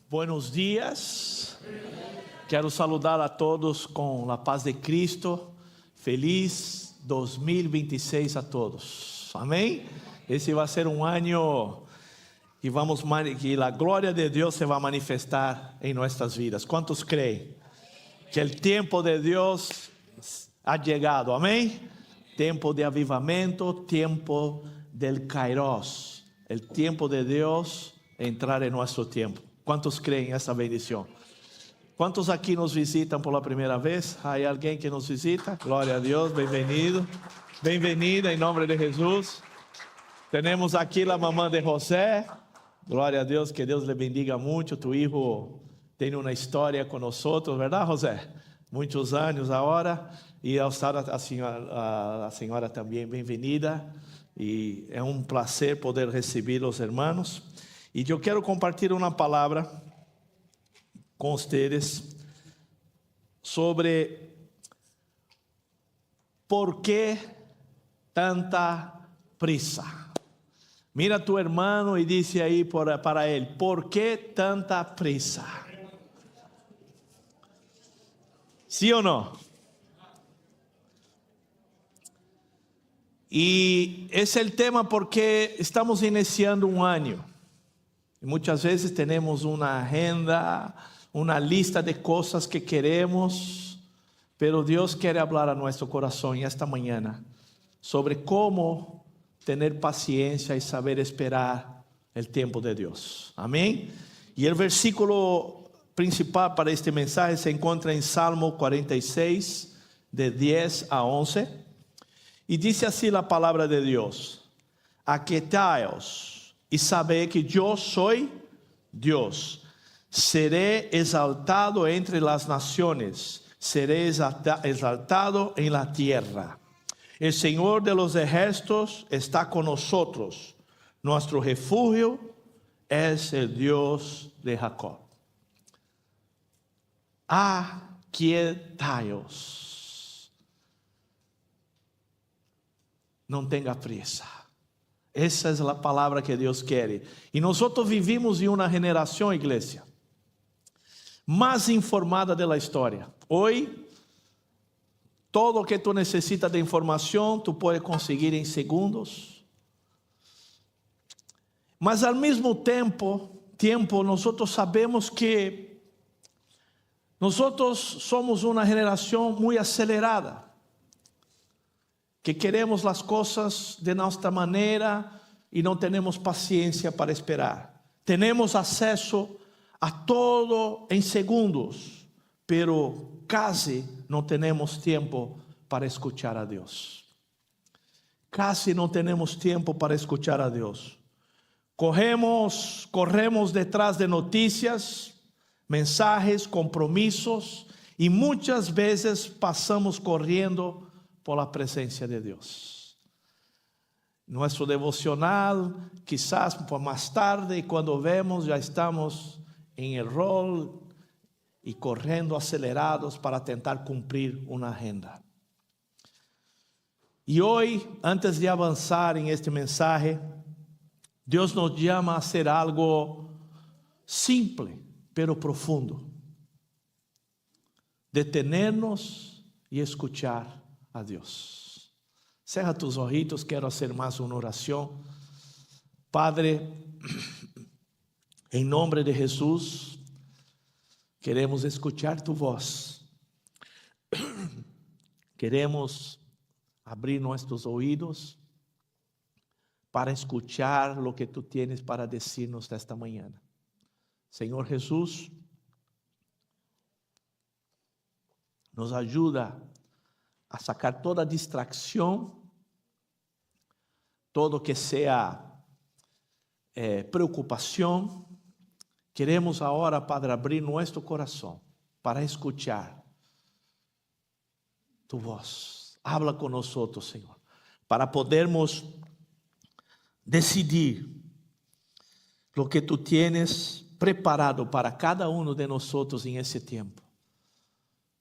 Buenos días. Quero saludar a todos com a paz de Cristo. Feliz 2026 a todos. Amém? Esse vai ser um ano que a glória de Deus se vai manifestar em nossas vidas. Quantos creem que o tempo de Deus ha chegado? Amém? Tempo de avivamento, tempo del Kairos. O tempo de Deus entrar em nosso tempo. Quantos creem essa bendição? Quantos aqui nos visitam pela primeira vez? Há alguém que nos visita? Glória a Deus, bem-vindo. Bem-vinda em nome de Jesus. Temos aqui a mamãe de José. Glória a Deus, que Deus lhe bendiga muito. Tu hijo tem uma história com nós, verdade, José? Muitos anos agora. E a senhora também bem-vinda. E é um prazer poder receber os irmãos. E eu quero compartilhar uma palavra com vocês sobre por que tanta prisa. Mira a tu hermano e diz aí para ele: por que tanta prisa? ¿Sí ou não? E esse é o tema porque estamos iniciando um ano. Muitas vezes temos uma agenda, uma lista de coisas que queremos, pero Deus quer falar a nosso coração esta manhã sobre como ter paciência e saber esperar o tempo de Deus. Amém? E o versículo principal para este mensagem se encontra em Salmo 46, de 10 a 11, e diz assim a palavra de Deus: aquietai-os e saber que eu sou Deus. Seré exaltado entre as nações, seré exaltado em la tierra. El Senhor de los ejércitos está con nosotros. Nuestro refugio es el Dios de Jacob. Aquietai-os. Não tenha pressa. Essa é a palavra que Deus quer. E nós vivimos em uma geração, igreja, mais informada da história. Hoje, todo o que tu necessitas de informação, tu pode conseguir em segundos. Mas ao mesmo tempo, nós sabemos que nós somos uma geração muito acelerada, que queremos as coisas de nossa maneira e não temos paciência para esperar. Temos acesso a todo em segundos, pero quase não temos tempo para escuchar a Deus. Casi não temos tempo para escuchar a Deus. Corremos detrás de notícias, mensagens, compromissos, e muitas vezes passamos correndo por la presencia de Dios. Nuestro devocional, quizás por más tarde, y cuando vemos ya estamos en el rol y corriendo acelerados para tentar cumplir una agenda. Y hoy, antes de avanzar en este mensaje, Dios nos llama a hacer algo simple, pero profundo. Detenernos y escuchar a Deus. Cerra tus ojitos, quero fazer mais uma oração. Padre, em nome de Jesus, queremos escuchar tu voz. Queremos abrir nossos ouvidos para escuchar lo que tu tienes para decirnos esta manhã. Senhor Jesus, nos ajuda a sacar toda distração, todo que seja preocupação. Queremos agora, Padre, abrir nosso coração para escuchar tu voz. Habla con nosotros, Senhor, para podermos decidir lo que tu tienes preparado para cada uno de nosotros en ese tiempo.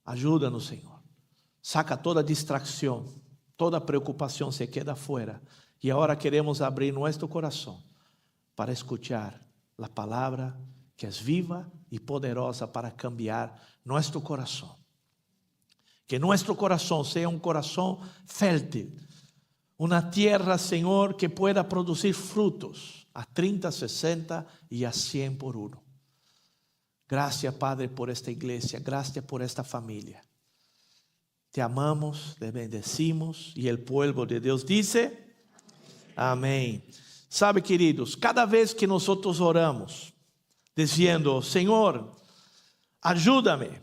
Ayúdanos, Senhor. Saca toda distração, toda preocupação se queda fora. E agora queremos abrir nosso coração para escuchar a palavra que es viva y poderosa para cambiar nuestro corazón. Que nuestro corazón sea un corazón fértil, una tierra, Señor, que pueda producir frutos a 30, 60 y a 100 por uno. Gracias, Padre, por esta iglesia. Gracias por esta familia. Te amamos, te bendecimos. Y el pueblo de Dios dice, amén. Sabe, queridos, cada vez que nosotros oramos, diciendo, Señor, ayúdame,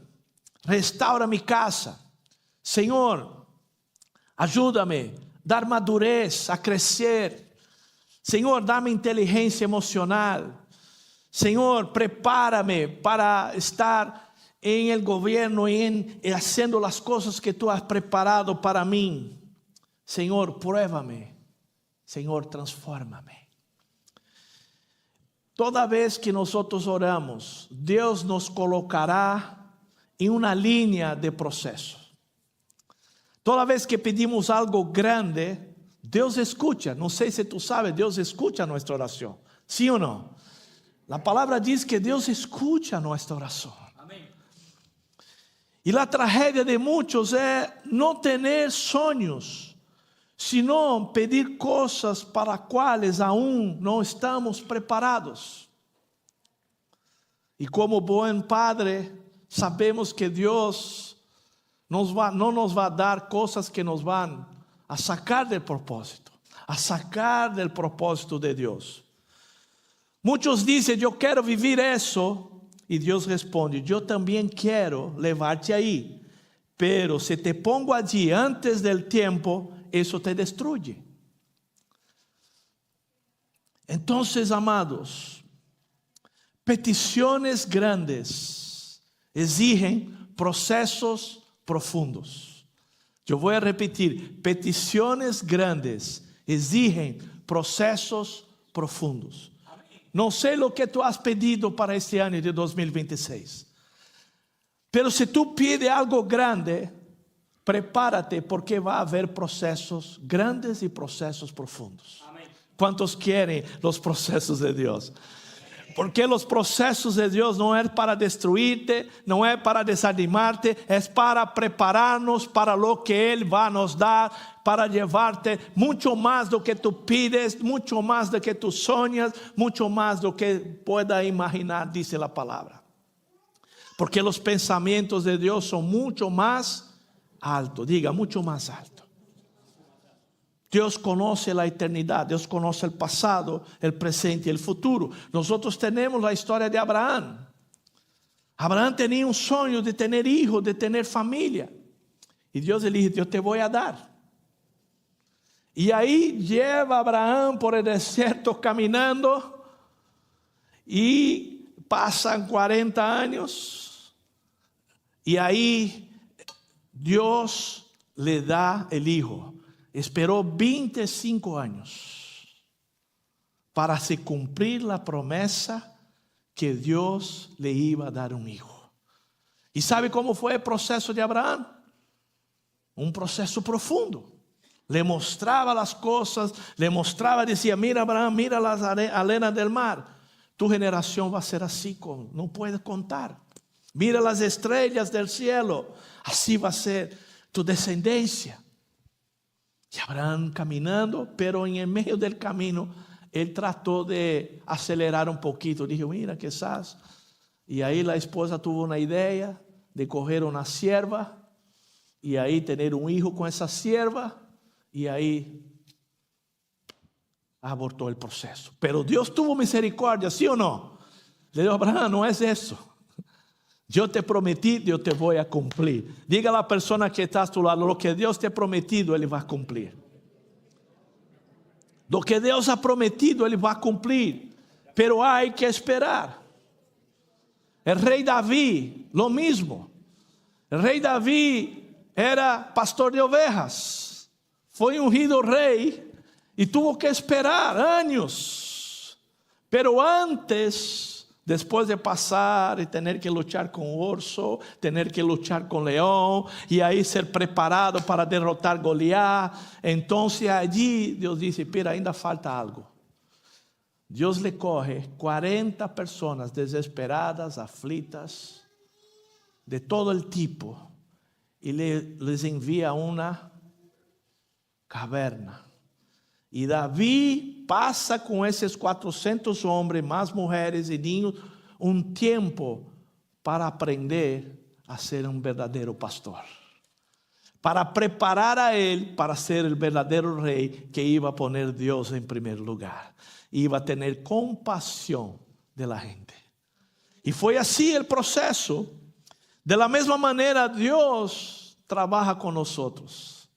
restaura mi casa. Señor, ayúdame a dar madurez, a crecer. Señor, dame inteligencia emocional. Señor, prepárame para estar en el gobierno y haciendo las cosas que tú has preparado para mí. Señor, pruébame. Señor, transfórmame. Toda vez que nosotros oramos, Dios nos colocará en una línea de proceso. Toda vez que pedimos algo grande, Dios escucha. No sé si tú sabes, Dios escucha nuestra oración. ¿Sí o no? La palabra dice que Dios escucha nuestra oración. Amén. Y la tragedia de muchos es no tener sueños, sino pedir cosas para las cuales aún no estamos preparados. Y como buen padre, sabemos que Dios no nos va a dar cosas que nos van a sacar del propósito, a sacar del propósito de Dios. Muchos dicen, yo quiero vivir eso, y Dios responde, yo también quiero llevarte ahí, pero si te pongo allí antes del tiempo, eso te destruye. Entonces, amados, peticiones grandes exigen procesos profundos. Yo voy a repetir, peticiones grandes exigen procesos profundos. No sé lo que tú has pedido para este año de 2026, pero si tú pides algo grande, prepárate porque va a haber procesos grandes y procesos profundos. Amén. ¿Cuántos quieren los procesos de Dios? Porque los procesos de Dios no es para destruirte, no es para desanimarte, es para prepararnos para lo que Él va a nos dar, para llevarte mucho más de lo que tú pides, mucho más de lo que tú sueñas, mucho más de lo que puedas imaginar, dice la palabra. Porque los pensamientos de Dios son mucho más altos, diga, mucho más alto. Dios conoce la eternidad, Dios conoce el pasado, el presente y el futuro. Nosotros tenemos la historia de Abraham. Abraham tenía un sueño de tener hijos, de tener familia. Y Dios le dijo, yo te voy a dar. Y ahí lleva a Abraham por el desierto caminando. Y pasan 40 años. Y ahí Dios le da el hijo. Esperó 25 años para se cumplir la promesa que Dios le iba a dar un hijo. ¿Y sabe cómo fue el proceso de Abraham? Un proceso profundo. Le mostraba las cosas, le mostraba, decía, mira Abraham, mira las arenas del mar. Tu generación va a ser así, no puedes contar. Mira las estrellas del cielo, así va a ser tu descendencia. Y Abraham caminando, pero en el medio del camino, él trató de acelerar un poquito. Dijo, mira, quizás. Y ahí la esposa tuvo una idea de coger una sierva y ahí tener un hijo con esa sierva. Y ahí abortó el proceso. Pero Dios tuvo misericordia, ¿sí o no? Le dijo, Abraham, no es eso. Yo te prometí, yo te voy a cumplir. Diga a la persona que está a tu lado, lo que Dios te ha prometido, Él va a cumplir. Lo que Dios ha prometido, Él va a cumplir. Pero hay que esperar. El rey David, lo mismo. El rey David era pastor de ovejas. Fue ungido rey y tuvo que esperar años. Pero antes, después de pasar y tener que luchar con urso, tener que luchar con león y ahí ser preparado para derrotar Goliat, entonces allí Dios dice, pero ainda falta algo. Dios le coge 40 personas desesperadas, aflitas, de todo el tipo, y les envía a una caverna. Y David pasa con esos 400 hombres, más mujeres y niños, un tiempo para aprender a ser un verdadero pastor. Para preparar a él para ser el verdadero rey que iba a poner Dios en primer lugar. Iba a tener compasión de la gente. Y fue así el proceso. De la misma manera Dios trabaja con nosotros.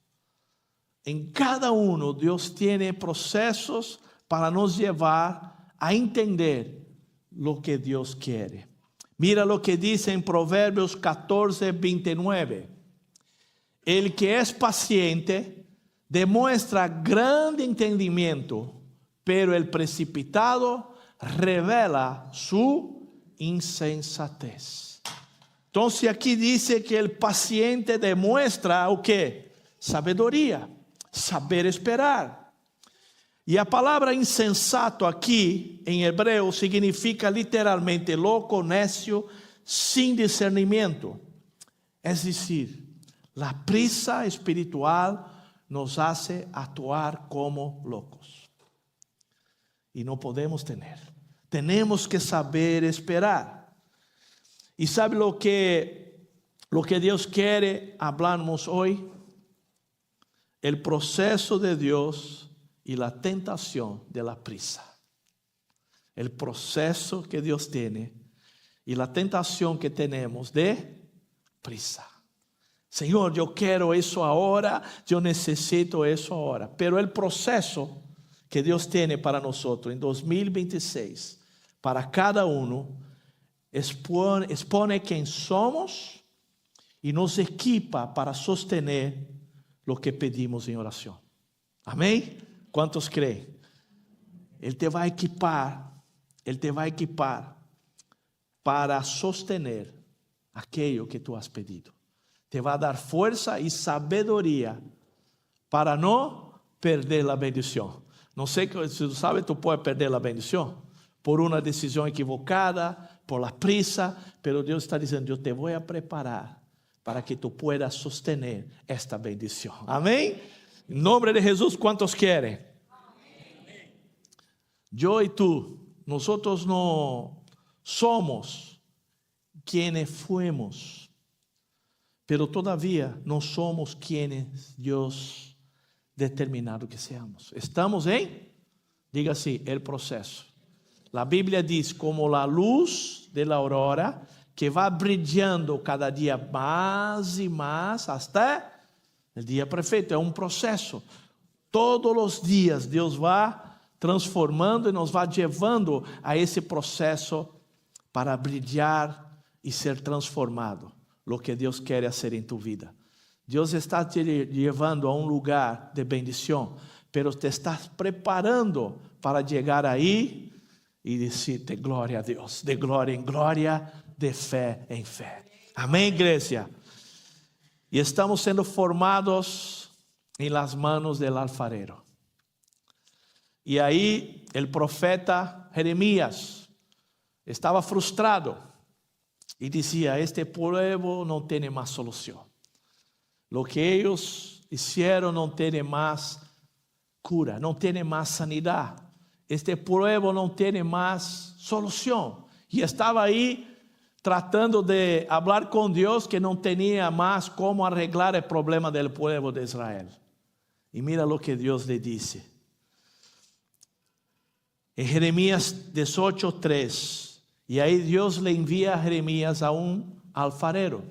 En cada uno Dios tiene procesos para nos llevar a entender lo que Dios quiere. Mira lo que dice en Proverbios 14:29. El que es paciente demuestra grande entendimiento, pero el precipitado revela su insensatez. Entonces aquí dice que el paciente demuestra ¿o qué? Sabiduría, saber esperar. Y la palabra insensato aquí en hebreo significa literalmente loco, necio, sin discernimiento. Es decir, la prisa espiritual nos hace actuar como locos. Y no podemos tener. Tenemos que saber esperar. ¿Y sabe lo que Dios quiere hablarnos hoy? El proceso de Dios y la tentación de la prisa. El proceso que Dios tiene y la tentación que tenemos de prisa. Señor, yo quiero eso ahora, yo necesito eso ahora. Pero el proceso que Dios tiene para nosotros en 2026, para cada uno, expone quién somos y nos equipa para sostener lo que pedimos en oración. Amén. ¿Cuántos creen? Él te va a equipar para sostener aquello que tú has pedido. Te va a dar fuerza y sabiduría para no perder la bendición. No sé si tú sabes, tú puedes perder la bendición por una decisión equivocada, por la prisa, pero Dios está diciendo, yo te voy a preparar para que tú puedas sostener esta bendición. Amén. En nombre de Jesús, ¿cuántos quieren? Amén. Yo y tú, nosotros no somos quienes fuimos, pero todavía no somos quienes Dios determinado que seamos. Estamos en, diga así, el proceso. La Biblia dice como la luz de la aurora que va brillando cada día más y más hasta el día perfecto. Es un proceso. Todos los días Dios va transformando y nos va llevando a ese proceso para brillar y ser transformado. Lo que Dios quiere hacer en tu vida. Dios está te llevando a un lugar de bendición, pero te estás preparando para llegar ahí y decirte gloria a Dios, de gloria en gloria, de fe en fe. Amén, iglesia. Y estamos siendo formados en las manos del alfarero. Y ahí el profeta Jeremías estaba frustrado. Y decía, este pueblo no tiene más solución. Lo que ellos hicieron no tiene más cura, no tiene más sanidad. Este pueblo no tiene más solución. Y estaba ahí tratando de hablar con Dios que no tenía más cómo arreglar el problema del pueblo de Israel. Y mira lo que Dios le dice. En Jeremías 18:3. Y ahí Dios le envía a Jeremías a un alfarero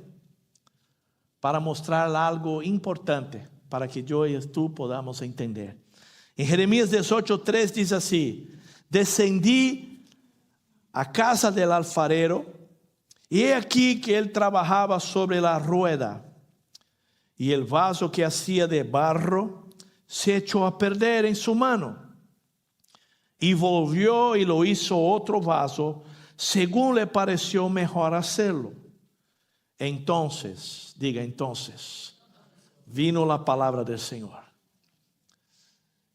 para mostrar algo importante para que yo y tú podamos entender. En Jeremías 18:3 dice así: descendí a casa del alfarero y he aquí que él trabajaba sobre la rueda y el vaso que hacía de barro se echó a perder en su mano y volvió y lo hizo otro vaso según le pareció mejor hacerlo. Entonces, diga entonces, vino la palabra del Señor.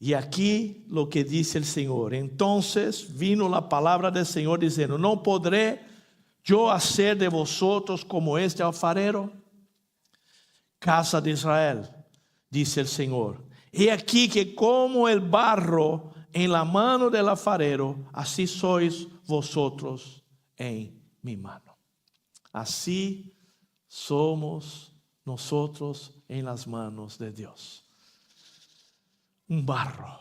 Y aquí lo que dice el Señor. Entonces vino la palabra del Señor diciendo: ¿no podré yo hacer de vosotros como este alfarero? Casa de Israel, dice el Señor, he aquí que como el barro en la mano del alfarero, así sois vosotros en mi mano. Así somos nosotros en las manos de Dios. Un barro,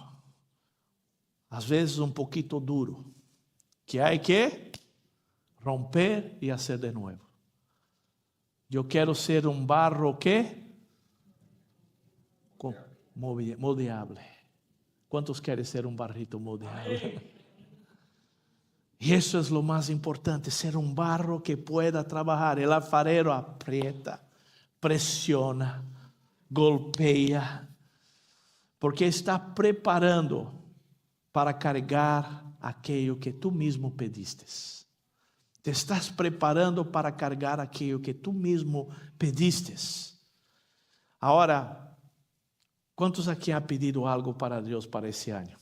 a veces un poquito duro, que hay que romper y hacer de nuevo. Yo quiero ser un barro que moldeable. ¿Cuántos quieren ser un barrito moldeable? Y eso es lo más importante, ser un barro que pueda trabajar. El alfarero aprieta, presiona, golpea, porque está preparando para cargar aquello que tú mismo pediste. Te estás preparando para cargar aquello que tú mismo pediste. Ahora, ¿cuántos aquí han pedido algo para Dios para ese año?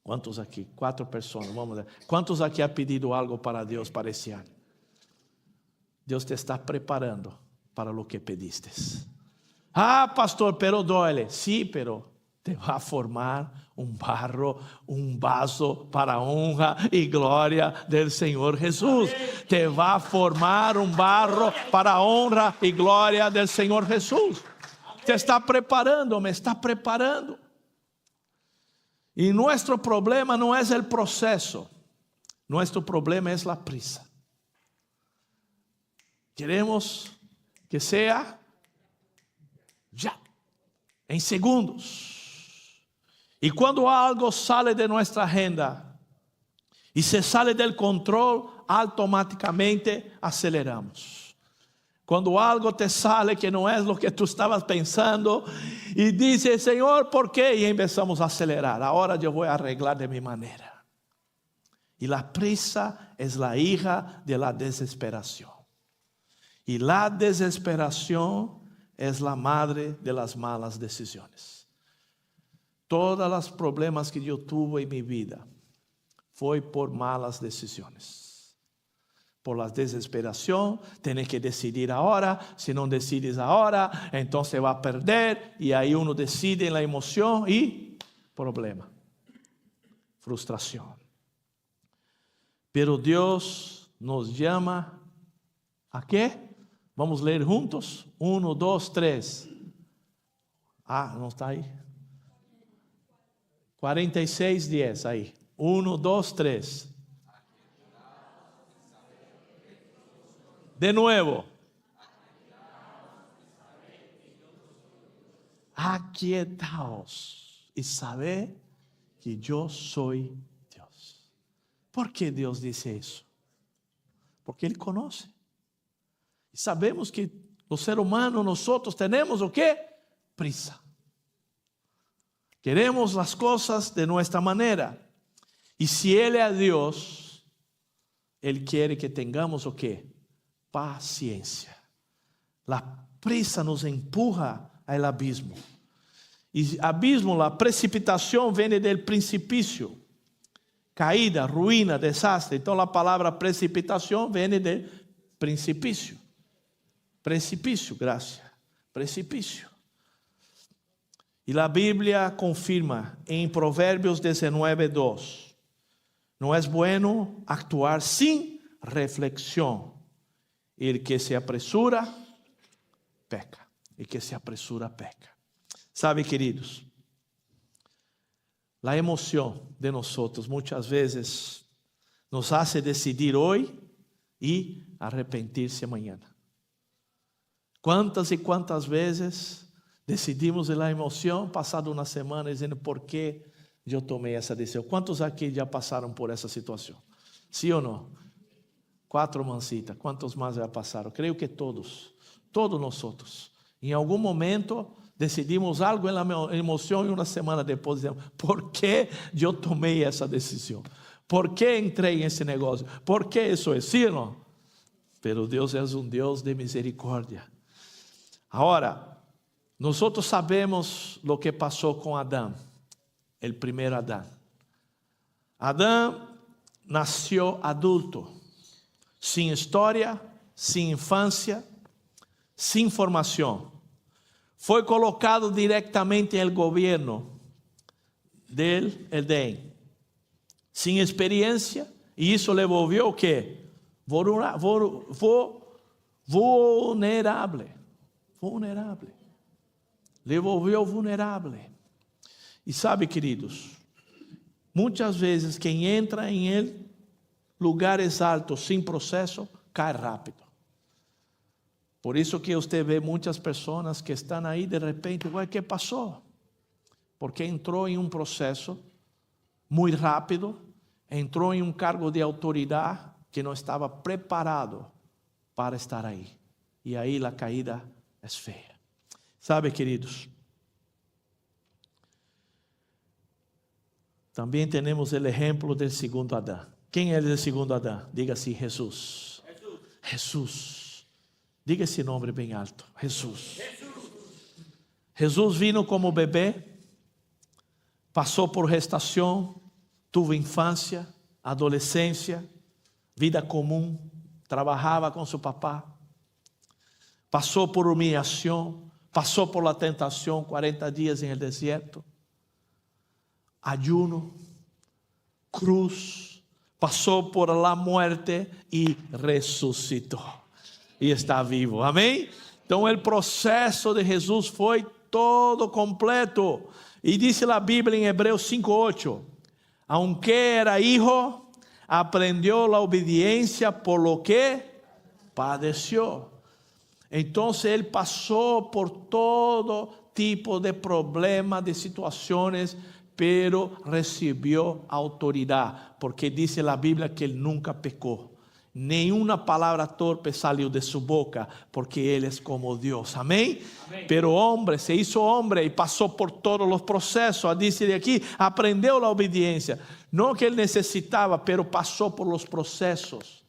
¿Cuántos aquí? 4 personas, vamos a ver. ¿Cuántos aquí han pedido algo para Dios para ese año? Dios te está preparando para lo que pediste. Ah, pastor, pero duele. Sí, pero te va a formar un barro, un vaso para honra y gloria del Señor Jesús. Te va a formar un barro para honra y gloria del Señor Jesús. Te está preparando, me está preparando. Y nuestro problema no es el proceso, nuestro problema es la prisa. Queremos que sea ya, en segundos. Y cuando algo sale de nuestra agenda y se sale del control, automáticamente aceleramos. Cuando algo te sale que no es lo que tú estabas pensando y dices: Señor, ¿por qué? Y empezamos a acelerar. Ahora yo voy a arreglar de mi manera. Y la prisa es la hija de la desesperación. Y la desesperación es la madre de las malas decisiones. Todos los problemas que yo tuve en mi vida fue por malas decisiones. Por la desesperación, tienes que decidir ahora. Si no decides ahora, entonces va a perder. Y ahí uno decide en la emoción y problema, frustración. Pero Dios nos llama ¿a qué? Vamos a leer juntos. 1, 2, 3. Ah, no está ahí. 46:10 ahí. 1, 2, 3. De nuevo. Aquietaos y sabed que yo soy Dios. ¿Por qué Dios dice eso? Porque Él conoce. Y sabemos que los seres humanos, nosotros tenemos ¿o qué? Prisa. Queremos las cosas de nuestra manera. Y si Él es Dios, Él quiere que tengamos ¿o qué? Paciencia. La prisa nos empuja al abismo. Y abismo, la precipitación viene del precipicio. Caída, ruína, desastre. Entonces la palabra precipitación viene del precipicio. Precipicio, gracias. Precipicio. Y la Biblia confirma en Proverbios 19:2. No es bueno actuar sin reflexión. El que se apresura, peca. El que se apresura, peca. Sabe, queridos, la emoción de nosotros muchas veces nos hace decidir hoy y arrepentirse mañana. ¿Cuántas y cuántas veces decidimos en la emoción, pasado una semana, diciendo por qué yo tomé esa decisión? ¿Cuántos aquí ya pasaron por esa situación? ¿Sí o no? 4 mancitas. ¿Cuántos más ya pasaron? Creo que todos nosotros. En algún momento decidimos algo en la emoción y una semana después decimos: ¿por qué yo tomé esa decisión? ¿Por qué entré en ese negocio? ¿Por qué eso es? ¿Sí o no? Pero Dios es un Dios de misericordia. Ahora, nosotros sabemos lo que pasó con Adán. el primer Adán. Adán nació adulto, sin historia, sin infancia, sin formación. Fue colocado directamente en el gobierno del Edén, sin experiencia, y eso le volvió ¿qué? Vulnerable. Le volvió vulnerable. Y sabe, queridos, muchas veces quien entra en lugares altos sin proceso, cae rápido. Por eso que usted ve muchas personas que están ahí de repente, ¿qué pasó? Porque entró en un proceso muy rápido, entró en un cargo de autoridad que no estaba preparado para estar ahí. Y ahí la caída es fea. ¿Sabe, queridos? También tenemos el ejemplo del segundo Adán. ¿Quién es el segundo Adán? Diga así, Jesús. Jesús. Diga esse nome bem alto, Jesús. Jesús vino como bebé, passou por gestação, tuvo infância, adolescência, vida comum, trabalhava com seu papá, passou por humillação, passou por la tentação, 40 dias em el desierto, ayuno, cruz, passou por la muerte e ressuscitou. E está vivo, amém? Então o processo de Jesus foi todo completo. E diz a Bíblia em Hebreus 5:8: aunque era hijo, aprendió la obediencia por lo que padeció. Então ele passou por todo tipo de problemas, de situações, pero recibió autoridad, porque dice la Biblia que él nunca pecó. Nenhuma palavra torpe salió de su boca, porque Él es como Dios. Amén. Pero hombre, se hizo hombre y pasó por todos los procesos. Dice de aquí, aprendió la obediencia. No que Él necesitaba, pero pasó por los procesos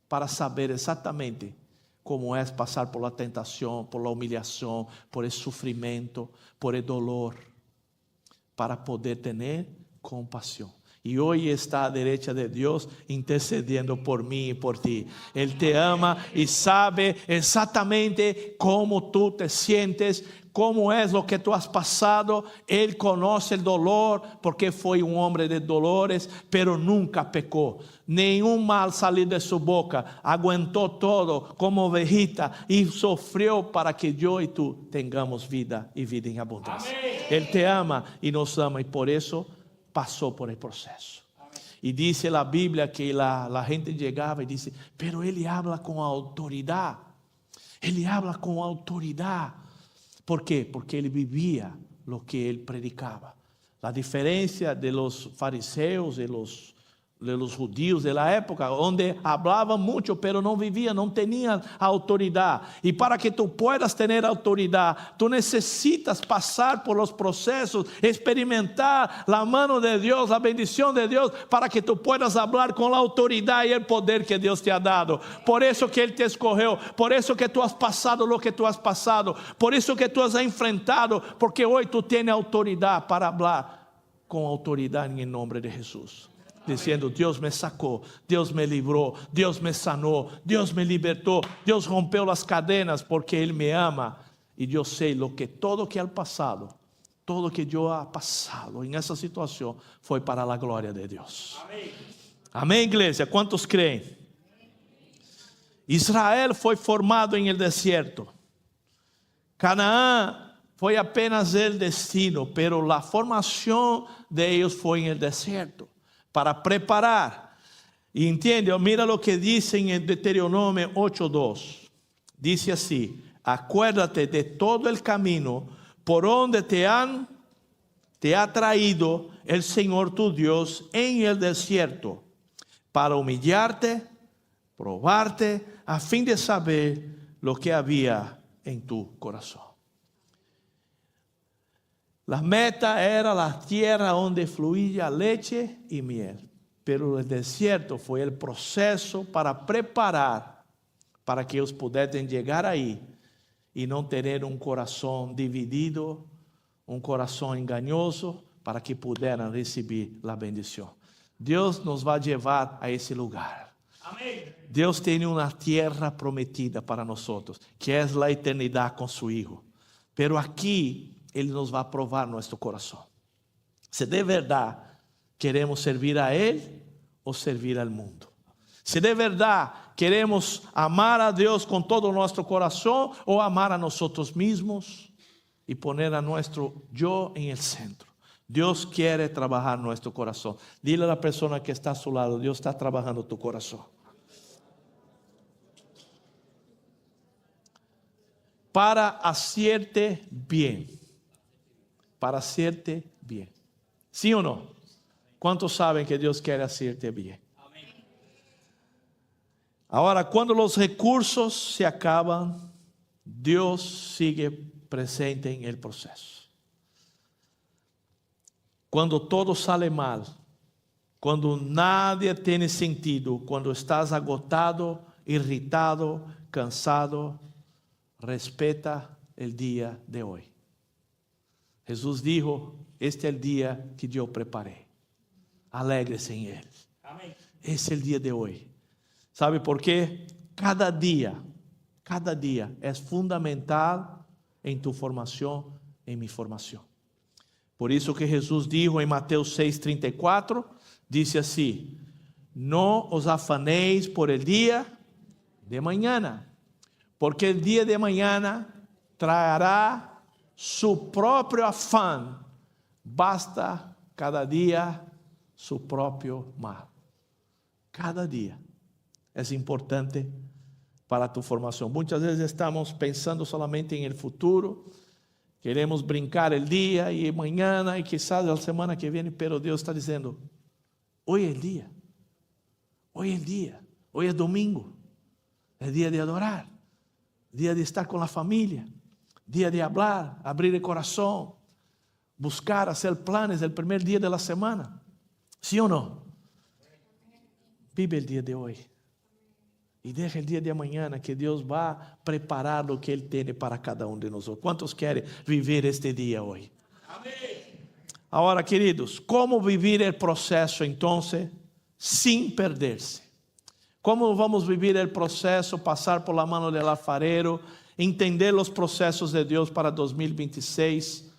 para saber exactamente cómo es pasar por la tentación, por la humillación, por el sufrimiento, por el dolor, para poder tener compasión. Y hoy está a derecha de Dios intercediendo por mí y por ti. Él te ama y sabe exactamente cómo tú te sientes, cómo es lo que tú has pasado. Él conoce el dolor porque fue un hombre de dolores, pero nunca pecó. Ningún mal salió de su boca. Aguantó todo como ovejita y sufrió para que yo y tú tengamos vida y vida en abundancia. Amén. Él te ama y nos ama, y por eso pasó por el proceso. Y dice la Biblia que la gente llegaba y dice, pero él habla con autoridad. Él habla con autoridad. ¿Por qué? Porque él vivía lo que él predicaba. La diferencia de los fariseos, de los judíos de la época, donde hablaban mucho, pero no vivían, no tenían autoridad. Y para que tú puedas tener autoridad, tú necesitas pasar por los procesos, experimentar la mano de Dios, la bendición de Dios, para que tú puedas hablar con la autoridad y el poder que Dios te ha dado. Por eso que Él te escogió, por eso que tú has pasado lo que tú has pasado, por eso que tú has enfrentado, porque hoy tú tienes autoridad para hablar con autoridad en el nombre de Jesús. Diciendo, Dios me sacó, Dios me libró, Dios me sanó, Dios me libertó, Dios rompió las cadenas porque Él me ama. Y yo sé todo que ha pasado, todo que yo ha pasado en esa situación fue para la gloria de Dios. Amén. Amén, iglesia. ¿Cuántos creen? Israel fue formado en el desierto. Canaán fue apenas el destino, pero la formación de ellos fue en el desierto. Para preparar. Y entiende, mira lo que dice en Deuteronomio 8:2. Dice así: acuérdate de todo el camino por donde te ha traído el Señor tu Dios en el desierto, para humillarte, probarte, a fin de saber lo que había en tu corazón. La meta era la tierra donde fluía leche y miel, pero el desierto fue el proceso para preparar, para que ellos pudieran llegar ahí y no tener un corazón dividido, un corazón engañoso, para que puedan recibir la bendición. Dios nos va a llevar a ese lugar. Amén. Dios tiene una tierra prometida para nosotros, que es la eternidad con su Hijo. Pero aquí Él nos va a probar nuestro corazón. Si de verdad queremos servir a Él o servir al mundo. Si de verdad queremos amar a Dios con todo nuestro corazón o amar a nosotros mismos y poner a nuestro yo en el centro. Dios quiere trabajar nuestro corazón. Dile a la persona que está a su lado, Dios está trabajando tu corazón. Para hacerte bien. Para hacerte bien. ¿Sí o no? ¿Cuántos saben que Dios quiere hacerte bien? Ahora, cuando los recursos se acaban, Dios sigue presente en el proceso. Cuando todo sale mal, cuando nadie tiene sentido, cuando estás agotado, irritado, cansado, respeta el día de hoy. Jesús dijo, este es el día que yo preparé. Alégrese en él. Amén. Es el día de hoy. ¿Sabe por qué? Cada día es fundamental en tu formación, en mi formación. Por eso que Jesús dijo en Mateo 6:34, dice así, no os afanéis por el día de mañana, porque el día de mañana traerá su propio afán, basta cada día su propio mal. Cada día es importante para tu formación. Muchas veces estamos pensando solamente en el futuro, queremos brincar el día y mañana y quizás la semana que viene, pero Dios está diciendo, hoy es el día, hoy es el día, hoy es domingo, es día de adorar, día de estar con la familia, día de hablar, abrir el corazón, buscar, hacer planes del primer día de la semana. ¿Sí o no? Vive el día de hoy. Y deja el día de mañana que Dios va a preparar lo que Él tiene para cada uno de nosotros. ¿Cuántos quieren vivir este día hoy? Amén. Ahora, queridos, ¿cómo vivir el proceso entonces sin perderse? ¿Cómo vamos a vivir el proceso, pasar por la mano del alfarero, entender los procesos de Dios para 2026,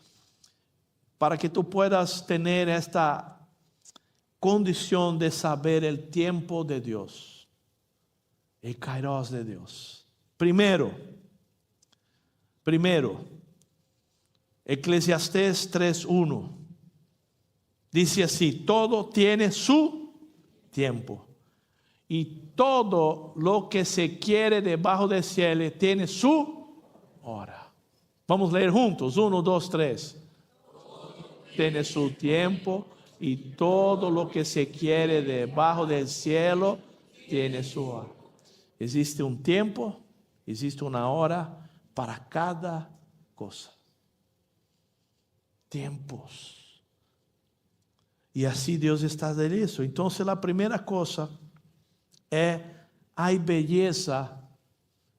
para que tú puedas tener esta condición de saber el tiempo de Dios, el kairos de Dios? Primero, Eclesiastés 3:1 dice así, todo tiene su tiempo y todo lo que se quiere debajo del cielo tiene su hora. Vamos a leer juntos, 1, 2, 3. Tiene su tiempo y todo lo que se quiere debajo del cielo tiene su hora. Existe un tiempo, existe una hora para cada cosa. Tiempos. Y así Dios está de eso. Entonces la primera cosa es, hay belleza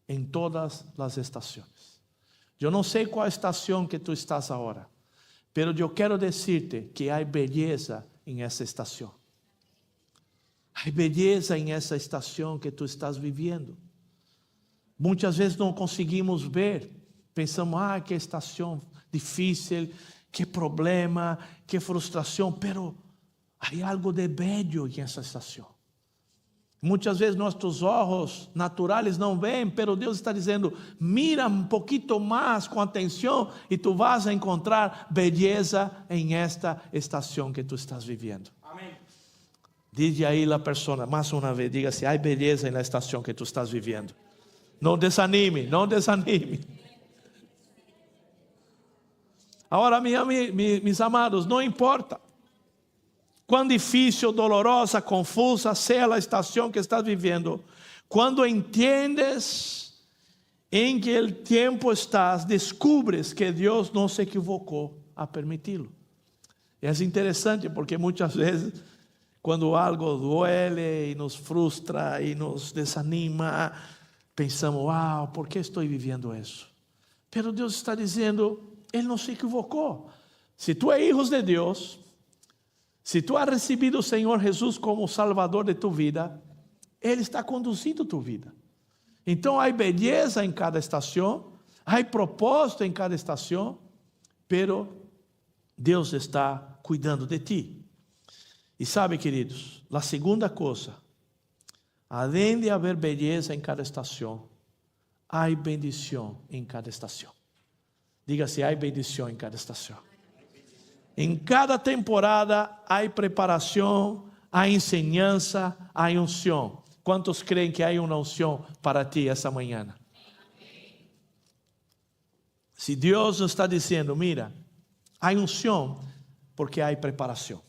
en todas las estaciones. Yo no sé cuál estación que tú estás ahora, pero yo quiero decirte que hay belleza en esa estación. Hay belleza en esa estación que tú estás viviendo. Muchas veces no conseguimos ver. Pensamos, qué estación difícil, qué problema, qué frustración. Pero hay algo de bello en esa estación. Muchas veces nuestros ojos naturales no ven, pero Dios está diciendo, mira un poquito más con atención y tú vas a encontrar belleza en esta estación que tú estás viviendo. Amén. Dice ahí la persona, más una vez, diga si hay belleza en la estación que tú estás viviendo. No desanime, no desanime. Ahora, mis amados, no importa cuán difícil, dolorosa, confusa sea la estación que estás viviendo, cuando entiendes en que el tiempo estás, descubres que Dios no se equivocó a permitirlo. Es interesante porque muchas veces cuando algo duele y nos frustra y nos desanima, pensamos, wow, ¿por qué estoy viviendo eso? Pero Dios está diciendo, Él no se equivocó. Si tú eres hijo de Dios, si tú has recibido al Señor Jesús como Salvador de tu vida, Él está conducindo tu vida. Então, há beleza em cada estação, há propósito em cada estação, pero Deus está cuidando de ti. E sabe, queridos, a segunda coisa, além de haver beleza em cada estação, há bendição em cada estação. Diga-se, há bendição em cada estação. Em cada temporada há preparação, há enseñança, há unção. Quantos creem que há uma unção para ti essa manhã? Se Deus está dizendo, mira, há unção, porque há preparação.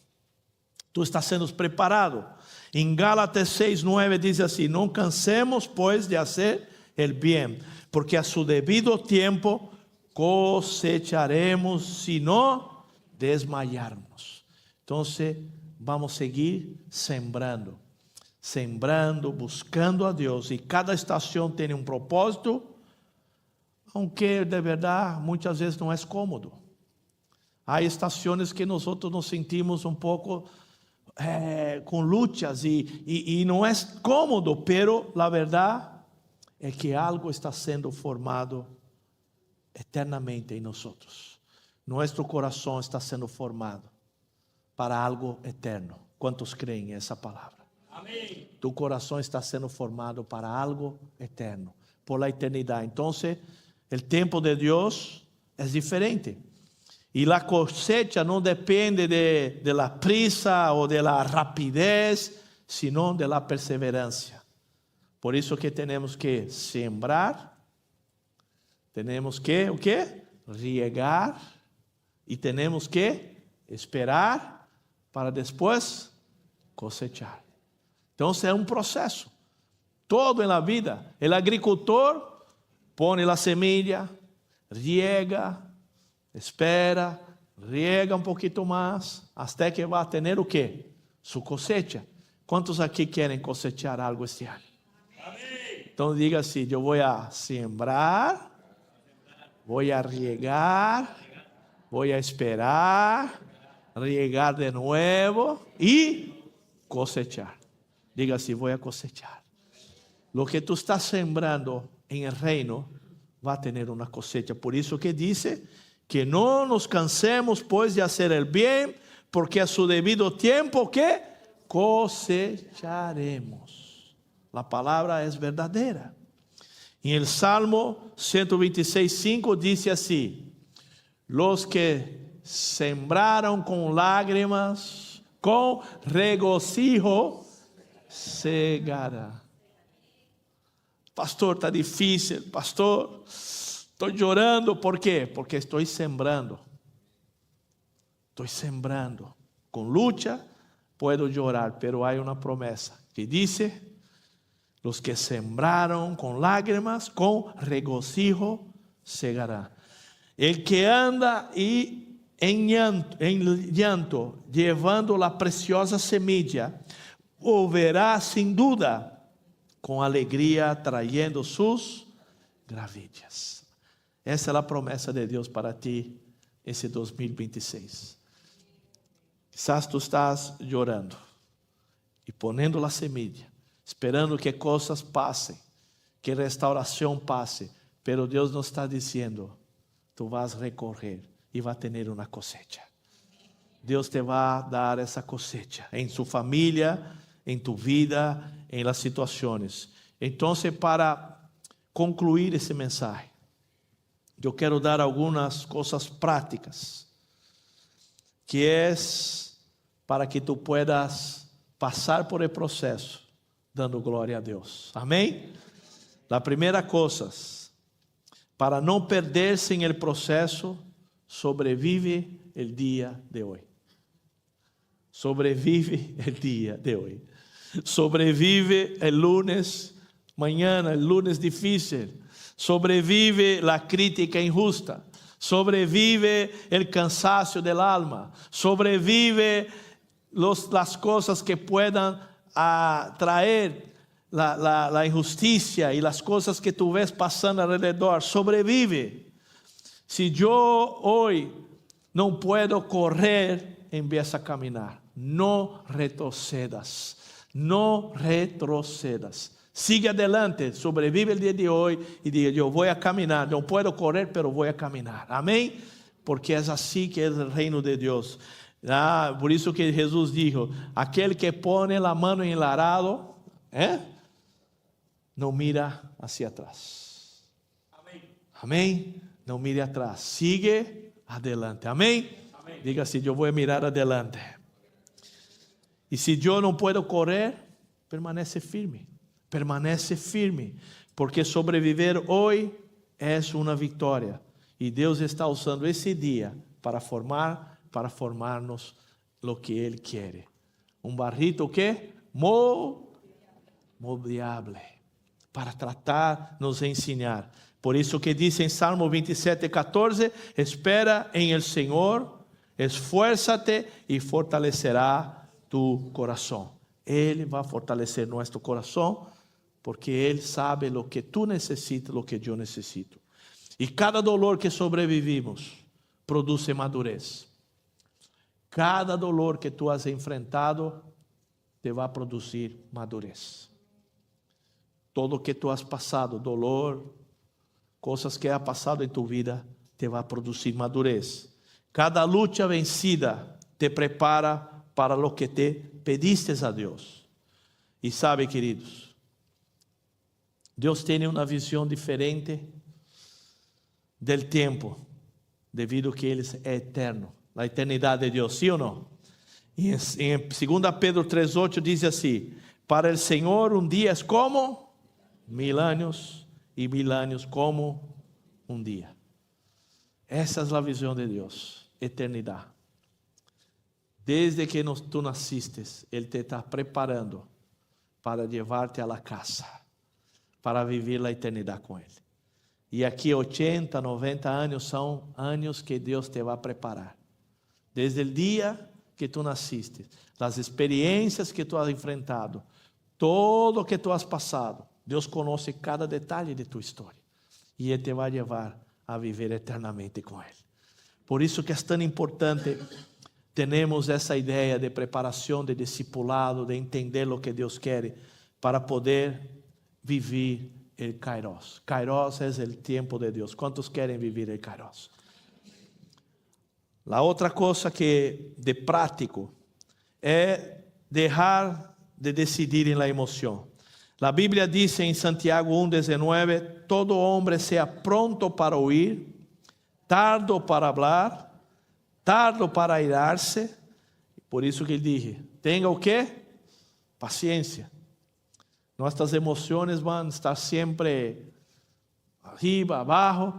Tu estás sendo preparado. Em Gálatas 6:9 diz assim: não cansemos, pois, de fazer o bem, porque a su devido tempo cosecharemos, se não desmayarmos. Então, vamos seguir sembrando, buscando a Deus. E cada estação tem um propósito, aunque de verdade muitas vezes não é cômodo. Há estações que nós nos sentimos um pouco com lutas e não é cômodo, pero a verdade é que algo está sendo formado eternamente em nós. Nosso coração está sendo formado para algo eterno. Quantos creem essa palavra? Amém. Tu coração está sendo formado para algo eterno, por la eternidade. Então, o tempo de Deus é diferente. E a cosecha não depende de la prisa ou de la rapidez, sino de la perseverancia. Por isso que temos que sembrar, temos que o quê? Riegar, e temos que esperar para depois cosechar. Então é um processo. Todo na vida. O agricultor põe a semilla, riega, espera, riega um pouquinho mais, até que vai ter o quê? Su cosecha. Quantos aqui querem cosechar algo este ano? Amém. Então diga assim: eu vou a sembrar, vou a riegar, vou a esperar, riegar de novo e cosechar. Diga assim: vou a cosechar. Lo que tu estás sembrando em el reino vai ter uma cosecha. Por isso que dice que não nos cansemos, pois, de fazer el bem, porque a su debido tempo que cosecharemos. A palavra é verdadeira. Em el Salmo 126:5 diz assim: los que sembraram com lágrimas, com regocijo, segará. Pastor, está difícil. Pastor, estou chorando. ¿Por quê? Porque estou sembrando. Estou sembrando. Com luta, puedo chorar, pero há uma promessa que diz: los que sembraram com lágrimas, com regocijo, segará. El que anda em llanto, llevando la preciosa semilla, o verá sin duda, com alegria, trayendo sus gravillas. Essa é a promessa de Deus para ti, esse 2026. Quizás tu estás chorando e ponendo a semilla, esperando que coisas passem, que restauração passe, pero Deus nos está dizendo: tu vas recorrer e vai ter uma cosecha. Deus te vai dar essa cosecha em sua família, em tu vida, em las situações. Então, para concluir esse mensagem, eu quero dar algumas coisas práticas, que é para que tu puedas passar por el processo, dando glória a Deus. Amém? A primeira coisa, para não perder-se em el processo, sobrevive el dia de hoje. Sobrevive el dia de hoje. Sobrevive el lunes, mañana, el lunes difícil. Sobrevive la crítica injusta. Sobrevive el cansancio del alma. Sobrevive las cosas que puedan traer la injusticia y las cosas que tú ves pasando alrededor. Sobrevive. Si yo hoy não puedo correr, empieza a caminhar. Não retrocedas. Não retrocedas. Sigue adelante, sobrevive el día de hoy y diga, yo voy a caminar, no puedo correr, pero voy a caminar. Amén. Porque es así que es el reino de Dios. Por eso que Jesús dijo, aquel que pone la mano en el arado, no mira hacia atrás. Amén. Amén. No mire atrás, sigue adelante. Amén. Amén. Diga así, yo voy a mirar adelante. Y si yo no puedo correr, permanece firme. Permanece firme, porque sobreviver hoy es una victoria. Y Dios está usando ese día para formarnos lo que Él quiere. Un barrito que moldeable, para tratar, nos ensinar. Por eso que dice en Salmo 27:14, espera en el Señor, esfuérzate y fortalecerá tu corazón. Él va a fortalecer nuestro corazón, porque Él sabe lo que tú necesitas, lo que yo necesito. Y cada dolor que sobrevivimos produce madurez. Cada dolor que tú has enfrentado te va a producir madurez. Todo que tú has pasado, dolor, cosas que ha pasado en tu vida, te va a producir madurez. Cada lucha vencida te prepara para lo que te pediste a Dios. Y sabe, queridos, Dios tiene una visión diferente del tiempo, debido a que Él es eterno, la eternidad de Dios, ¿sí o no? Y en 2 Pedro 3:8 dice así, para el Señor un día es como 1000 años y 1000 años como un día. Esa es la visión de Dios, eternidad. Desde que tú naciste, Él te está preparando para llevarte a la casa, para vivir la eternidad con Él. Y aquí 80, 90 años son años que Dios te va a preparar. Desde el día que tú naciste, las experiencias que tú has enfrentado, todo lo que tú has pasado, Dios conoce cada detalle de tu historia. Y Él te va a llevar a vivir eternamente con Él. Por eso que es tan importante, tenemos essa ideia de preparação, de discipulado, de entender o que Deus quer, para poder vivir el Kairos. Kairos é o tempo de Deus. Quantos querem viver el Kairos? A outra coisa que de prático é deixar de decidir em la emoção. A Bíblia diz em Santiago 1:19, todo homem seja pronto para ouvir, tardo para hablar, tardo para irar-se. Por isso que ele diz, tenha o quê? Paciência. Nossas emoções vão estar sempre arriba, abaixo,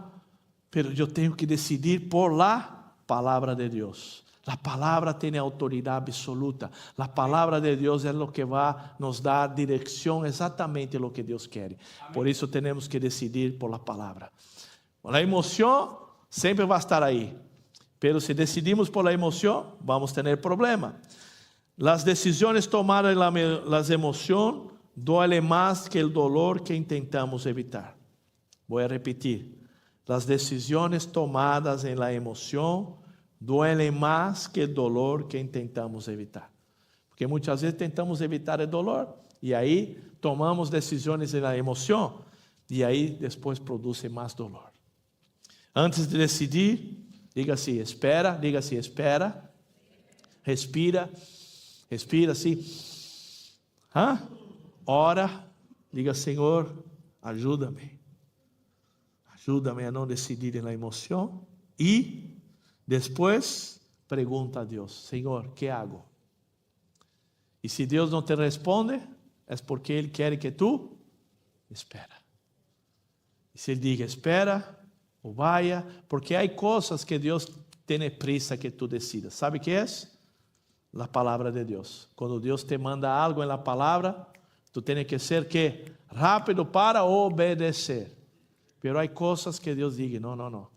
pero eu tenho que decidir por la palavra de Deus. A palavra tem autoridade absoluta. A palavra de Deus é o que vai nos dar direção exatamente lo que Deus quer. Amém. Por isso temos que decidir por la palavra. A emoção sempre vai estar aí. Pero si decidimos por la emoción, vamos a tener problema. Las decisiones tomadas en las emociones duelen más que el dolor que intentamos evitar. Voy a repetir. Las decisiones tomadas en la emoción duelen más que el dolor que intentamos evitar. Porque muchas veces tentamos evitar el dolor y ahí tomamos decisiones en la emoción y ahí después produce más dolor. Antes de decidir, diga assim, espera, diga assim, espera, respira, respira assim, ora, diga, Senhor, ajuda-me a não decidir na emoção e depois pergunta a Deus, Senhor, que hago? E se Deus não te responde, é porque Ele quer que tu espera. E se Ele diga, espera, ou vaya, porque há coisas que Deus tem prisa que tu decidas. ¿Sabe que é? A palavra de Deus. Quando Deus te manda algo na palavra, tu tens que ser que rápido para obedecer. Pero há coisas que Deus diz, não,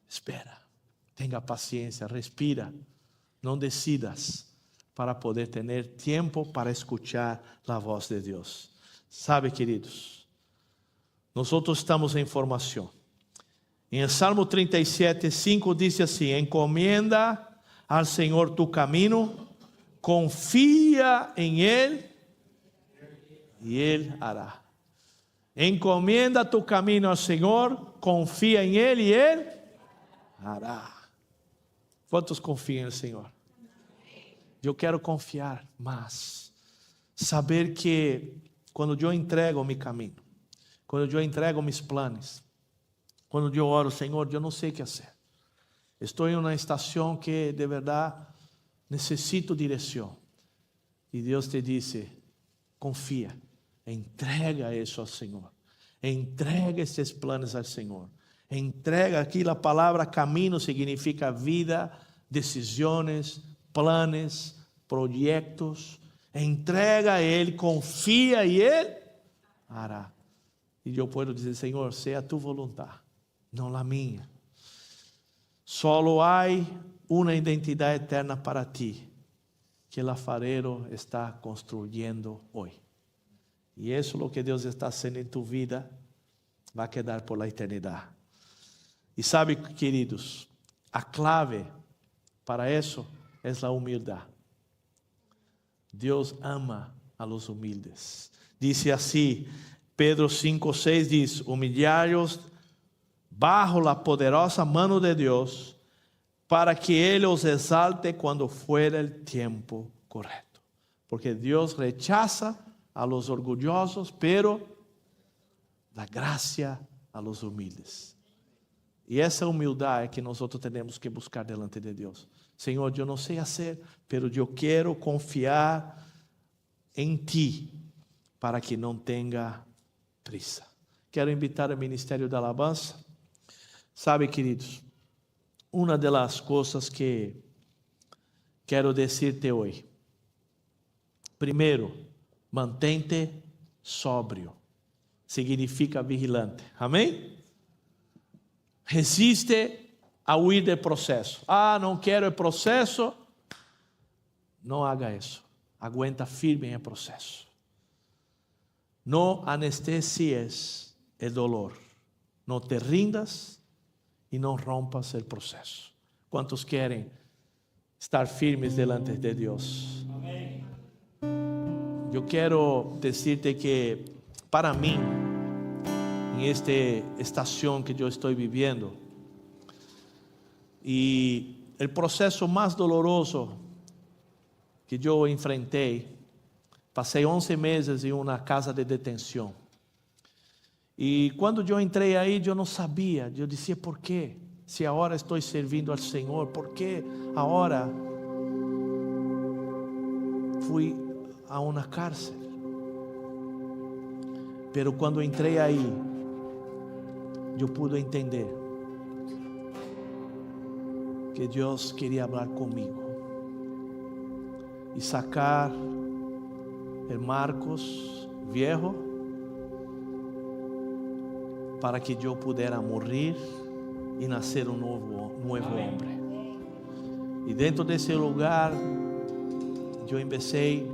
espera, tenha paciência, respira, não decidas, para poder ter tempo para escuchar a voz de Deus. Sabe, queridos, nós estamos em formação. En el Salmo 37:5 dice así: encomienda al Señor tu camino, confía en Él y Él hará. Encomienda tu camino al Señor, confía en Él y Él hará. ¿Cuántos confían en el Señor? Yo quiero confiar más. Saber que cuando yo entrego mi camino, cuando yo entrego mis planes, cuando yo oro, Señor, yo no sé qué hacer. Estoy en una estación que de verdad necesito dirección. Y Dios te dice, confía, entrega eso al Señor. Entrega esses planos al Señor. Entrega, aquí la palabra camino significa vida, decisiones, planes, proyectos. Entrega a Él, confía y Él hará. Y yo puedo decir, Señor, sea tu voluntad, no la mía. Solo hay una identidad eterna para ti, que el alfarero está construyendo hoy. Y eso lo que Dios está haciendo en tu vida va a quedar por la eternidad. Y sabe, queridos, a clave para eso es la humildad. Dios ama a los humildes. Dice así, Pedro 5:6 dice, humillaros bajo la poderosa mano de Dios, para que Él os exalte cuando fuera el tiempo correcto. Porque Dios rechaza a los orgullosos, pero da gracia a los humildes. Y esa humildad es que nosotros tenemos que buscar delante de Dios. Señor, yo no sé hacer, pero yo quiero confiar en ti para que no tenga prisa. Quero invitar al Ministério da Alabança. Sabe, queridos, uma das coisas que quero dizer-te hoje. Primeiro, mantente sóbrio. Significa vigilante. Amém? Resiste a huir do processo. Ah, não quero o processo. Não haga isso. Aguenta firme em processo. Não anestesies o dolor. Não te rindas e não rompas o processo. Quantos querem estar firmes delante de Deus? Amém. Eu quero dizer-te que, para mim, em esta estação que eu estou vivendo, e o processo mais doloroso que eu enfrentei, passei 11 meses em uma casa de detenção. E quando eu entrei aí, eu não sabia, eu dizia, por quê? Se agora estou servindo ao Senhor, por que agora fui a uma cárcel? Pero quando entrei aí, eu pude entender que Deus queria falar comigo e sacar o Marcos viejo para que eu pudesse morrer e nascer um novo homem. E dentro desse lugar, eu comecei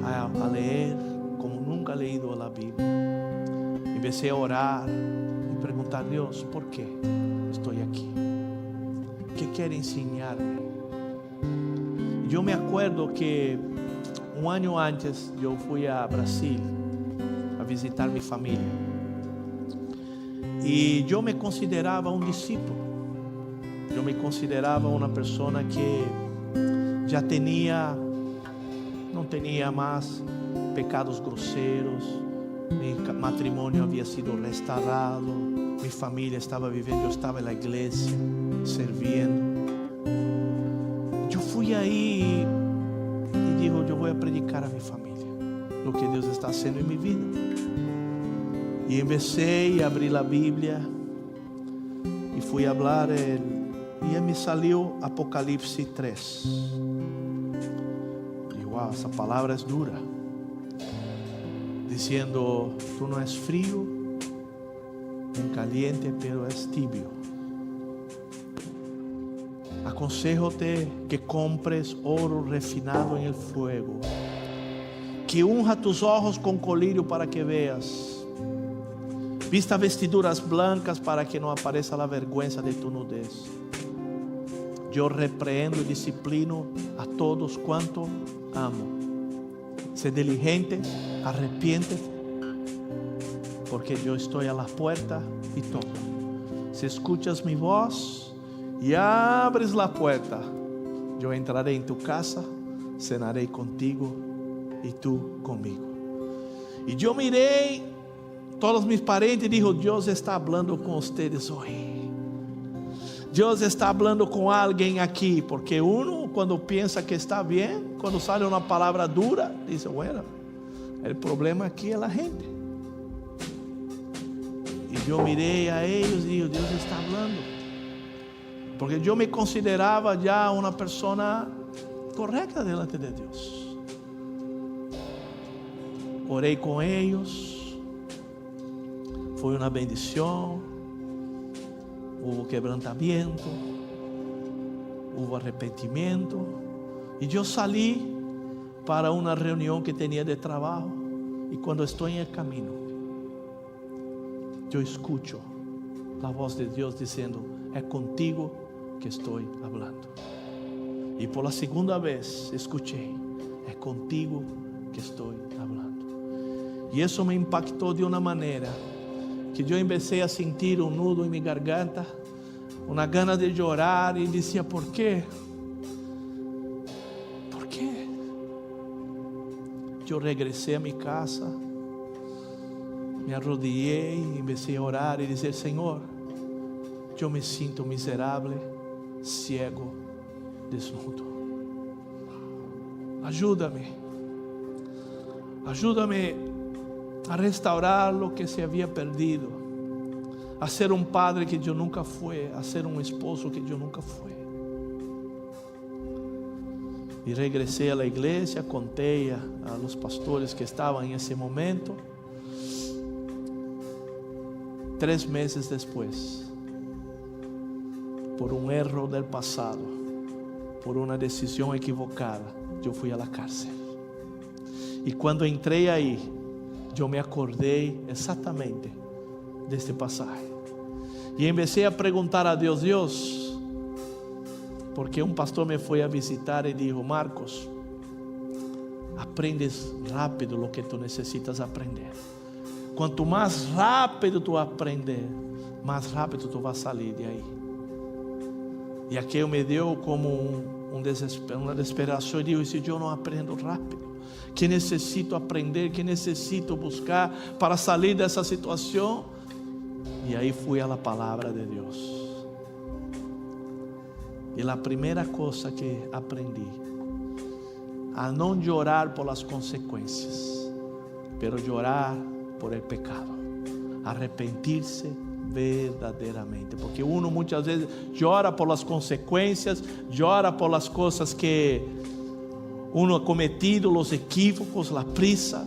a ler como nunca leído a Bíblia. Comecei a orar e perguntar a Deus, por que estou aqui? O que quer ensinar-me? Eu me acuerdo que um ano antes eu fui a Brasil a visitar minha família. E eu me considerava um discípulo. Eu me considerava uma pessoa que já não tinha mais pecados grosseiros. Meu matrimônio havia sido restaurado. Minha família estava vivendo. Eu estava na igreja servindo. Eu fui aí e digo, eu vou predicar a minha família o que Deus está fazendo em minha vida. E comecei a abrir a Bíblia e fui falar e me saiu Apocalipse 3. E uau, essa palavra é dura, dizendo, tu não és frio nem caliente, pero és tibio. Aconsejo-te que compres ouro refinado en el fuego, que unja tus ojos con colirio para que veas, Vista vestiduras blancas para que no aparezca la vergüenza de tu nudez. Yo repreendo y disciplino a todos cuanto amo. Sé diligente, arrepiéntete, porque yo estoy a la puerta y toco. Si escuchas mi voz y abres la puerta, yo entraré en tu casa, cenaré contigo y tú conmigo. Y yo miré todos mis parentes y dijo: Dios está hablando con ustedes hoy. Dios está hablando con alguien aquí, porque uno cuando piensa que está bien, cuando sale una palabra dura, dice: bueno, el problema aquí es la gente. Y yo miré a ellos y digo: Dios está hablando, porque yo me consideraba ya una persona correcta delante de Dios. Oré con ellos, fue una bendición. Hubo quebrantamiento, hubo arrepentimiento. Y yo salí para una reunión que tenía de trabajo. Y cuando estoy en el camino, yo escucho la voz de Dios diciendo: es contigo que estoy hablando. Y por la segunda vez escuché: es contigo que estoy hablando. Y eso me impactó de una manera que yo empecé a sentir un nudo en mi garganta, una gana de llorar, y decía: ¿por qué? ¿Por qué? Yo regresé a mi casa, me arrodillé y empecé a orar y decir: Señor, yo me siento miserable, ciego, desnudo. Ayúdame a restaurar lo que se había perdido, a ser un padre que yo nunca fui, a ser un esposo que yo nunca fui. Y regresé a la iglesia, conté a los pastores que estaban en ese momento. 3 meses después, por un error del pasado, por una decisión equivocada, yo fui a la cárcel. Y cuando entré ahí, yo me acordé exactamente de este pasaje. Y empecé a preguntar a Dios: Dios, porque un pastor me fue a visitar y dijo: Marcos, aprendes rápido lo que tú necesitas aprender. Cuanto más rápido tú aprendes, más rápido tú vas a salir de ahí. Y aquello me dio como una desesperación. Y digo: ¿y si yo no aprendo rápido? ¿Qué necesito aprender? ¿Qué necesito buscar para salir de esa situación? Y ahí fui a la palabra de Dios. Y la primera cosa que aprendí: a no llorar por las consecuencias, pero llorar por el pecado, arrepentirse verdaderamente. Porque uno muchas veces llora por las consecuencias, llora por las cosas que uno ha cometido, los equívocos, la prisa.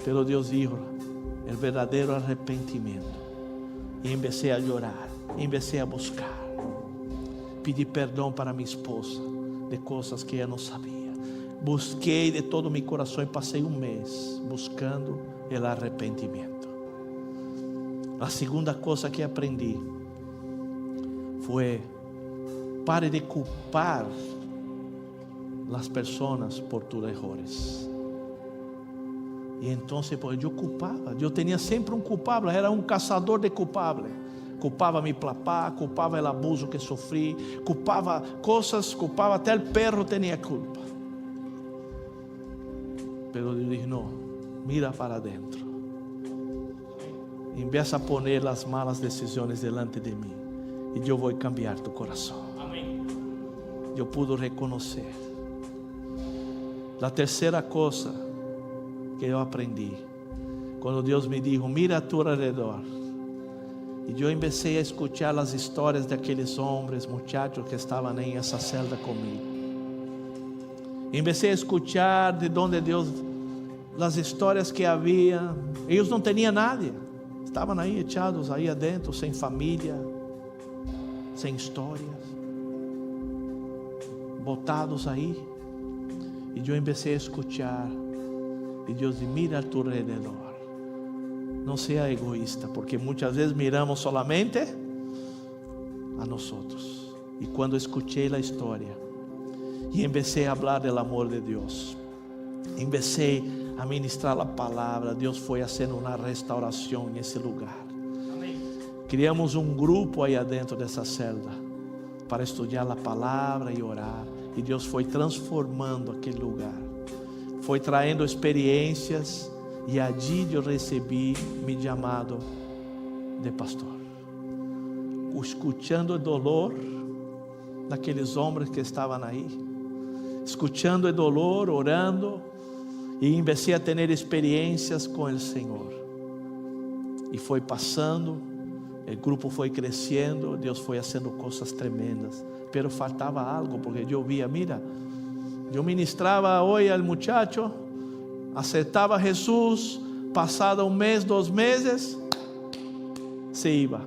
Pero Dios dijo: el verdadero arrepentimiento. Y empecé a llorar, empecé a buscar, pedí perdón para mi esposa de cosas que ella no sabía. Busqué de todo mi corazón y pasé un mes buscando el arrepentimiento. La segunda cosa que aprendí fue: pare de culpar las personas por tus errores. Y entonces pues yo culpaba, yo tenía siempre un culpable, era un cazador de culpables. Culpaba a mi papá, culpaba el abuso que sufrí, culpaba cosas, culpaba até el perro tenía culpa. Pero yo dije: no, mira para adentro. Y empieza a poner las malas decisiones delante de mí, y yo voy a cambiar tu corazón. Amén. Yo pude reconocer. La tercera cosa que yo aprendí, cuando Dios me dijo: mira a tu alrededor. Y yo empecé a escuchar las historias de aquellos hombres, muchachos que estaban en esa celda conmigo. Y empecé a escuchar de donde Dios, las historias que había. Ellos no tenían nadie, estaban ahí echados ahí adentro, sin familia, sin historias, botados ahí. Y yo empecé a escuchar. Y Dios dice: mira a tu alrededor. no sea egoísta, porque muchas veces miramos solamente a nosotros. Y cuando escuché la historia y empecé a hablar del amor de Dios, empecé a ministrar la palabra, Dios fue haciendo una restauración en ese lugar. Criamos un grupo ahí adentro de esa celda para estudiar la palabra y orar. Y Dios fue transformando aquel lugar, fue trayendo experiencias. E allí eu recebi meu chamado de pastor, escutando o dolor daqueles homens que estavam aí, escutando o dolor, orando, e comecei a ter experiências com o Senhor. E foi passando, o grupo foi crescendo, Deus foi fazendo coisas tremendas, pero faltava algo, porque eu via, mira, eu ministrava hoje ao muchacho, aceptava Jesus, passado um mês, 2 meses, se iba,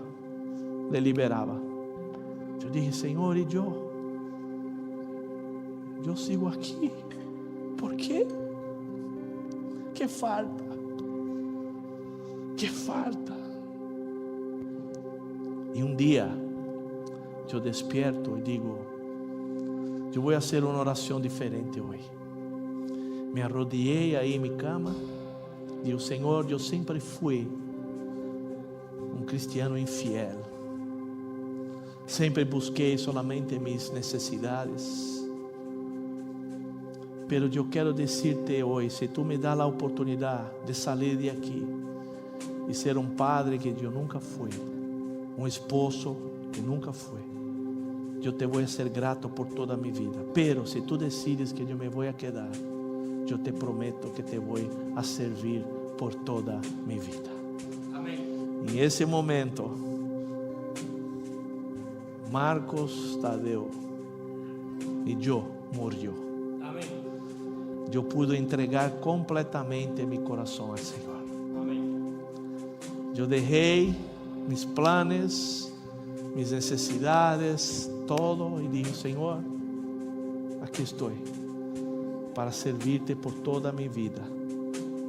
le liberava. Eu dije, Senhor, e eu sigo aqui, por quê? Que falta? Que falta? E um dia, eu despierto e digo, eu vou fazer uma oração diferente hoje. Me arrodillei aí em minha cama e o Senhor, eu sempre fui um cristiano infiel. Sempre busquei solamente minhas necessidades. Pero eu quero dizer-te hoje, se tu me dá a oportunidade de sair de aqui e ser um padre que eu nunca fui, um esposo que nunca fui, eu te vou ser grato por toda a minha vida. Pero se tu decides que eu me vou a quedar, eu te prometo que te vou a servir por toda minha vida. Amém. Em esse momento, Marcos Tadeu e eu morreu. Amém. Eu pude entregar completamente meu coração ao Senhor. Amém. Eu deixei meus planos, minhas necessidades, todo, e disse, Senhor, aqui estou para servirte por toda a minha vida,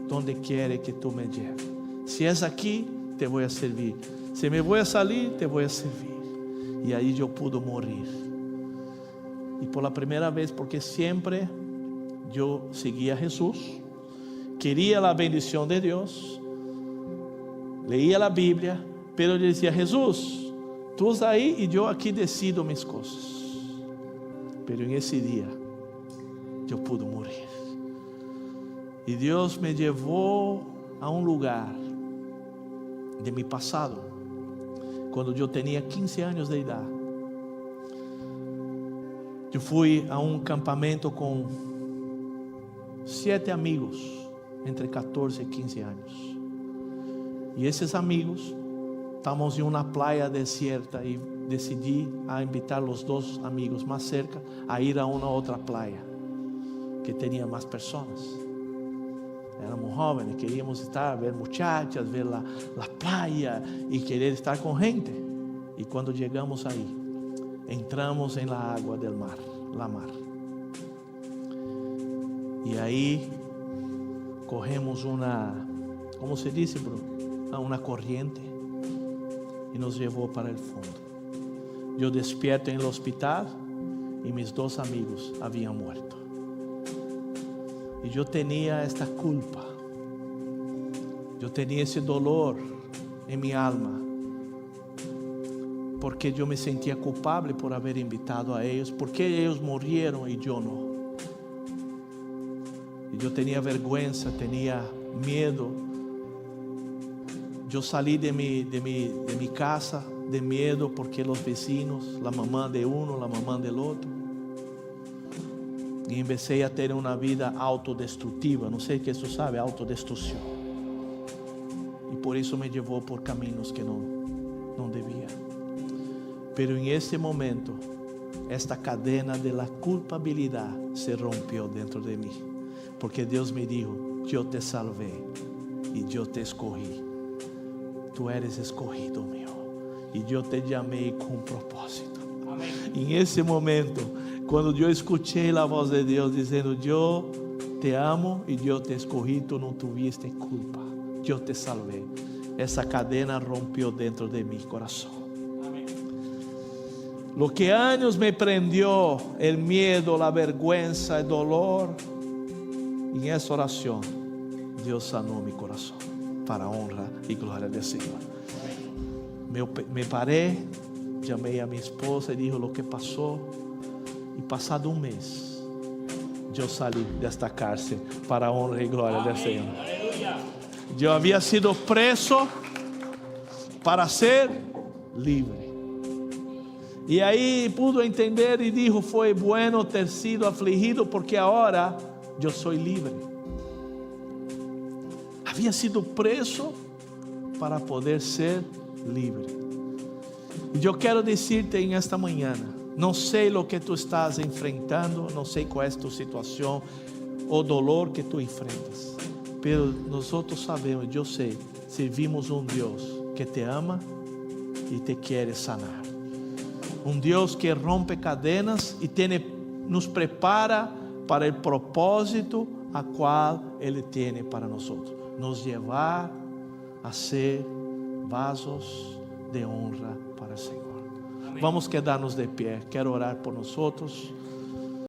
donde quiere que tu me lleves. Se és aqui, te vou a servir. Se me vou a sair, te vou a servir. E aí eu pude morrer. E por la primeira vez, porque sempre eu seguia a Jesus, queria a bendição de Deus, leía a Bíblia, pero eu dizia, Jesus, tu estás aí e eu aqui decido minhas coisas. Pero em esse dia, eu pude morrer. E Deus me levou a um lugar de meu passado, quando eu tinha 15 anos de idade. Eu fui a um campamento com 7 amigos, entre 14 e 15 anos. E esses amigos, estávamos em uma praia deserta e decidi a invitar os 2 amigos mais cerca a ir a uma outra praia que tinha mais pessoas. Éramos jóvenes, queríamos estar, ver muchachas, ver la playa e querer estar com gente. E quando chegamos aí, entramos em la água del mar, la mar. E aí corremos uma, como se diz, Bruno? Uma corrente e nos levou para o fundo. Eu despierto no hospital e meus 2 amigos haviam morto. E eu tinha esta culpa, eu tinha esse dolor em minha alma, porque eu me sentia culpável por haver invitado a eles, porque eles morreram e eu não. E eu tinha vergonha, tinha medo. Eu saí de minha casa de medo porque os vecinos, a mamã de um, a mamã do outro. E comecei a ter uma vida autodestrutiva. Não sei o que isso sabe, autodestruição. E por isso me levou por caminhos que não devia. Pero em esse momento, esta cadena de la culpabilidade se rompeu dentro de mim. Porque Deus me disse, eu te salvei e eu te escolhi. Tu eres escolhido meu. E eu te chamei com um propósito. Amém. Em esse momento, quando eu escutei a voz de Deus dizendo, eu te amo e eu te escolhi, tu não tuviste culpa, eu te salvei. esa cadena rompió dentro de mi corazón. Lo que años me prendió, el miedo, la vergüenza, el dolor, en esa oración Dios sanó mi corazón para honra y gloria del Señor. Me paré, llamé a mi esposa y dijo lo que pasó, y pasado un mes yo salí de esta cárcel para honra y gloria del Señor. Yo había sido preso para ser libre. Y ahí pudo entender y dijo, fue bueno ter sido afligido porque ahora yo soy libre. Había sido preso para poder ser libre. Y yo quiero decirte en esta mañana, no sé lo que tú estás enfrentando, no sé cuál es tu situación o dolor que tú enfrentas, pero nosotros sabemos, yo sé, servimos un Dios que te ama y te quiere sanar. Un Dios que rompe cadenas y nos prepara para el propósito a cual Él tiene para nosotros. Nos llevar a ser vasos de honra para el Señor. Amén. Vamos a quedarnos de pie. Quiero orar por nosotros.